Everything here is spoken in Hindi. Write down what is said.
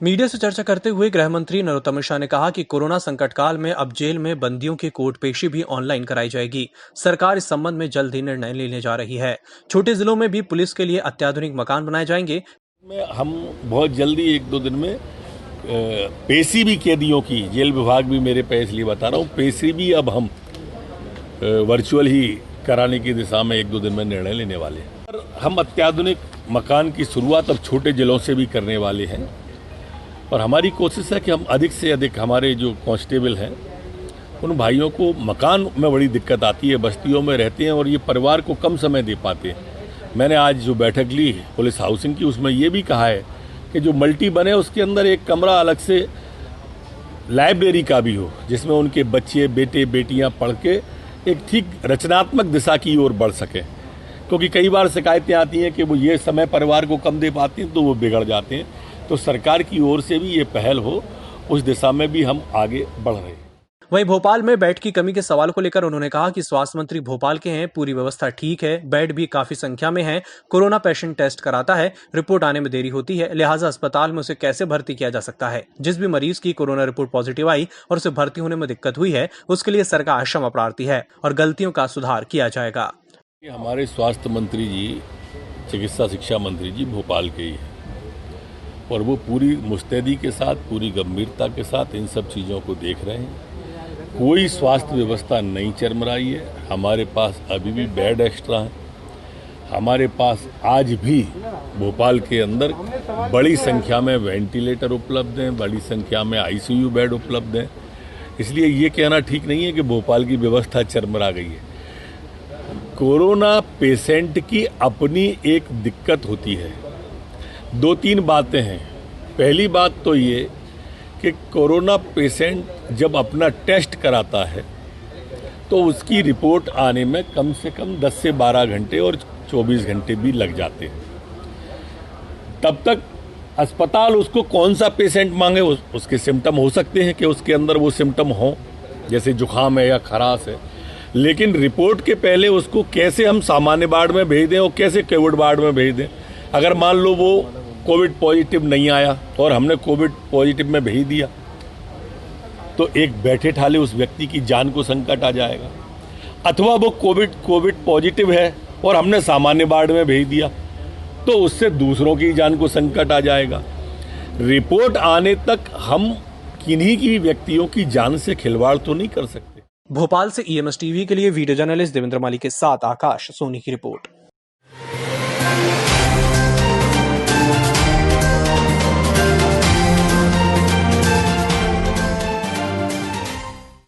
मीडिया से चर्चा करते हुए गृह मंत्री नरोत्तम मिश्रा ने कहा कि कोरोना संकट काल में अब जेल में बंदियों की कोर्ट पेशी भी ऑनलाइन कराई जाएगी। सरकार इस संबंध में जल्द ही निर्णय लेने जा रही है। छोटे जिलों में भी पुलिस के लिए अत्याधुनिक मकान बनाए जाएंगे। हम बहुत जल्दी 1-2 दिन में पेशी भी कैदियों की, जेल विभाग भी मेरे पे इसलिए बता रहा हूँ, पेशी भी अब हम वर्चुअल ही कराने की दिशा में 1-2 दिन में निर्णय लेने वाले हैं। हम अत्याधुनिक मकान की शुरुआत अब छोटे जिलों से भी करने वाले हैं और हमारी कोशिश है कि हम अधिक से अधिक, हमारे जो कांस्टेबल हैं उन भाइयों को, मकान में बड़ी दिक्कत आती है, बस्तियों में रहते हैं और ये परिवार को कम समय दे पाते हैं। मैंने आज जो बैठक ली पुलिस हाउसिंग की, उसमें ये भी कहा है कि जो मल्टी बने उसके अंदर एक कमरा अलग से लाइब्रेरी का भी हो, जिसमें उनके बच्चे, बेटे, बेटियां पढ़ के एक ठीक रचनात्मक दिशा की ओर बढ़ सकें। क्योंकि कई बार शिकायतें आती हैं कि वो ये समय परिवार को कम दे पाते हैं तो वो बिगड़ जाते हैं। तो सरकार की ओर से भी ये पहल हो, उस दिशा में भी हम आगे बढ़ रहे हैं। वहीं भोपाल में बेड की कमी के सवाल को लेकर उन्होंने कहा कि स्वास्थ्य मंत्री भोपाल के हैं, पूरी व्यवस्था ठीक है, बेड भी काफी संख्या में है, कोरोना पेशेंट टेस्ट कराता है, रिपोर्ट आने में देरी होती है, लिहाजा अस्पताल में उसे कैसे भर्ती किया जा सकता है। जिस भी मरीज की कोरोना रिपोर्ट पॉजिटिव आई और उसे भर्ती होने में दिक्कत हुई है, उसके लिए सरकार क्षमा प्रार्थी है और गलतियों का सुधार किया जाएगा। हमारे स्वास्थ्य मंत्री जी, चिकित्सा शिक्षा मंत्री जी भोपाल के ही हैं और वो पूरी मुस्तैदी के साथ, पूरी गंभीरता के साथ इन सब चीज़ों को देख रहे हैं। कोई स्वास्थ्य व्यवस्था नहीं चरमराई है। हमारे पास अभी भी बेड एक्स्ट्रा है। हमारे पास आज भी भोपाल के अंदर बड़ी संख्या में वेंटिलेटर उपलब्ध हैं, बड़ी संख्या में आईसीयू बेड उपलब्ध हैं। इसलिए ये कहना ठीक नहीं है कि भोपाल की व्यवस्था चरमरा गई है। कोरोना पेशेंट की अपनी एक दिक्कत होती है। 2-3 बातें हैं। पहली बात तो ये कि कोरोना पेशेंट जब अपना टेस्ट कराता है तो उसकी रिपोर्ट आने में कम से कम 10 से 12 घंटे और 24 घंटे भी लग जाते हैं। तब तक अस्पताल उसको कौन सा पेशेंट मांगे, उसके सिम्टम हो सकते हैं कि उसके अंदर वो सिम्टम हो, जैसे जुखाम है या खराश है, लेकिन रिपोर्ट के पहले उसको कैसे हम सामान्य वार्ड में भेज दें और कैसे कोविड वार्ड में भेज दें। अगर मान लो वो कोविड पॉजिटिव नहीं आया और हमने कोविड पॉजिटिव में भेज दिया तो एक बैठे ठाले उस व्यक्ति की जान को संकट आ जाएगा। अथवा वो कोविड पॉजिटिव है और हमने सामान्य वार्ड में भेज दिया तो उससे दूसरों की जान को संकट आ जाएगा। रिपोर्ट आने तक हम किन्हीं की व्यक्तियों की जान से खिलवाड़ तो नहीं कर सकते। भोपाल से EMS टीवी के लिए वीडियो जर्नलिस्ट देवेंद्र माली के साथ आकाश सोनी की रिपोर्ट।